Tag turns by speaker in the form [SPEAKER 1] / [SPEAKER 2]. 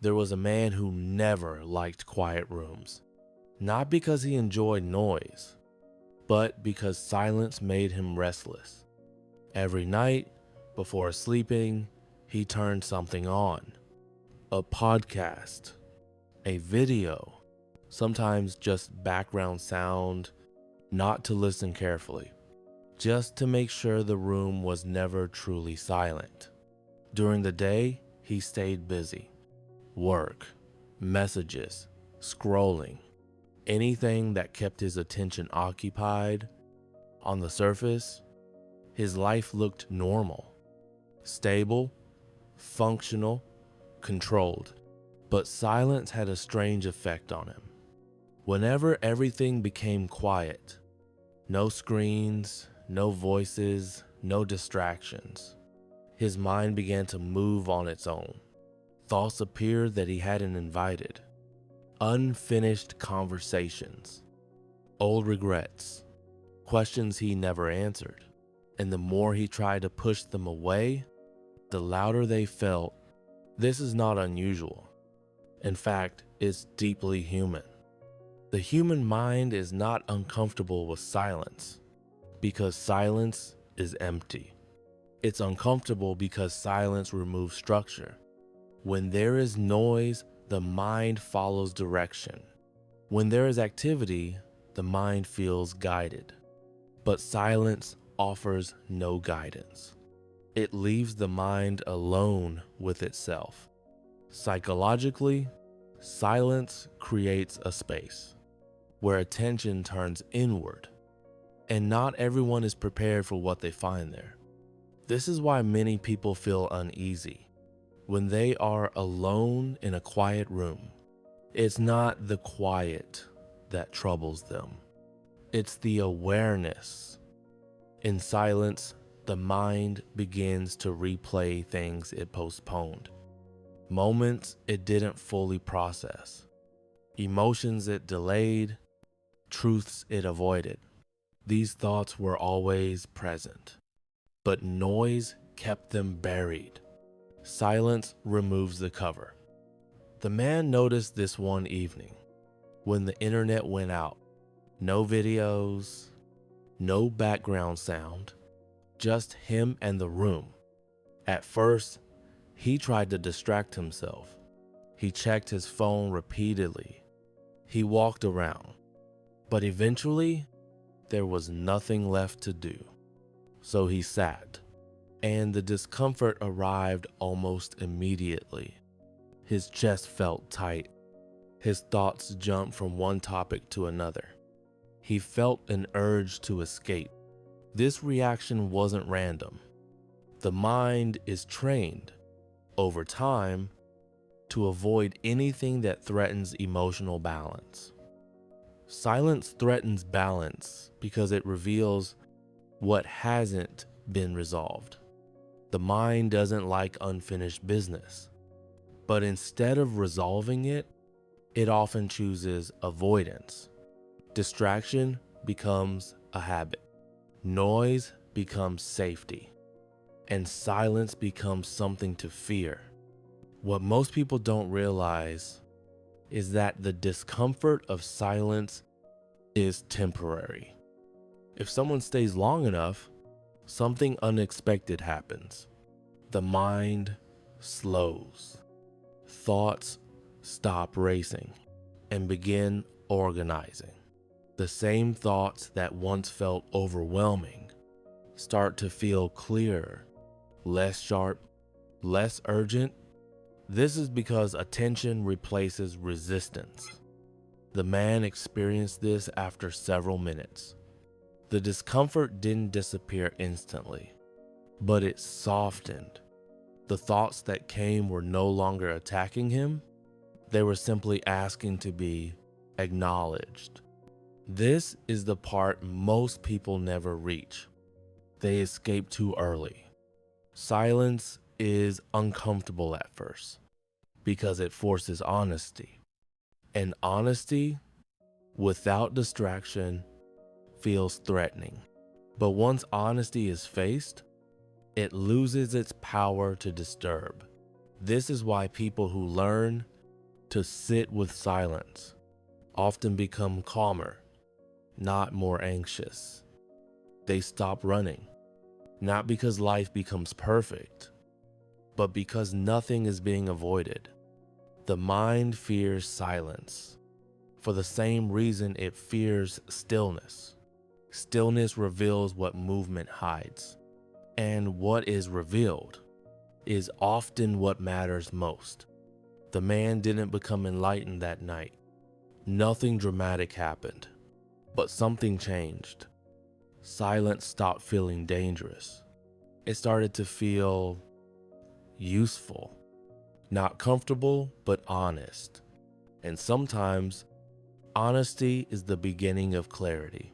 [SPEAKER 1] There was a man who never liked quiet rooms, not because he enjoyed noise, but because silence made him restless. Every night, before sleeping, he turned something on. A podcast, a video, sometimes just background sound, not to listen carefully, just to make sure the room was never truly silent. During the day, he stayed busy. Work, messages, scrolling, anything that kept his attention occupied. On the surface, his life looked normal, stable, functional, controlled. But silence had a strange effect on him. Whenever everything became quiet, no screens, no voices, no distractions, his mind began to move on its own. Thoughts appeared that he hadn't invited. Unfinished conversations, old regrets, questions he never answered. And the more he tried to push them away, the louder they felt. This is not unusual. In fact, it's deeply human. The human mind is not uncomfortable with silence because silence is empty. It's uncomfortable because silence removes structure. When there is noise, the mind follows direction. When there is activity, the mind feels guided. But silence offers no guidance. It leaves the mind alone with itself. Psychologically, silence creates a space where attention turns inward, and not everyone is prepared for what they find there. This is why many people feel uneasy when they are alone in a quiet room. It's not the quiet that troubles them. It's the awareness. In silence, the mind begins to replay things it postponed, moments it didn't fully process, emotions it delayed, truths it avoided. These thoughts were always present, but noise kept them buried. Silence removes the cover. The man noticed this one evening when the internet went out. No videos, no background sound, just him and the room. At first, he tried to distract himself. He checked his phone repeatedly. He walked around, but eventually there was nothing left to do. So he sat, and the discomfort arrived almost immediately. His chest felt tight. His thoughts jumped from one topic to another. He felt an urge to escape. This reaction wasn't random. The mind is trained over time to avoid anything that threatens emotional balance. Silence threatens balance because it reveals what hasn't been resolved. The mind doesn't like unfinished business, but instead of resolving it, it often chooses avoidance. Distraction becomes a habit. Noise becomes safety. And silence becomes something to fear. What most people don't realize is that the discomfort of silence is temporary. If someone stays long enough, something unexpected happens. The mind slows. Thoughts stop racing and begin organizing. The same thoughts that once felt overwhelming start to feel clearer, less sharp, less urgent. This is because attention replaces resistance. The man experienced this after several minutes. The discomfort didn't disappear instantly, but it softened. The thoughts that came were no longer attacking him. They were simply asking to be acknowledged. This is the part most people never reach. They escape too early. Silence is uncomfortable at first because it forces honesty. And honesty without distraction feels threatening. But once honesty is faced, it loses its power to disturb. This is why people who learn to sit with silence, often become calmer, not more anxious. They stop running, not because life becomes perfect, but because nothing is being avoided. The mind fears silence for the same reason it fears stillness. Stillness reveals what movement hides, and what is revealed is often what matters most. The man didn't become enlightened that night. Nothing dramatic happened, but something changed. Silence stopped feeling dangerous. It started to feel useful, not comfortable, but honest. And sometimes, honesty is the beginning of clarity.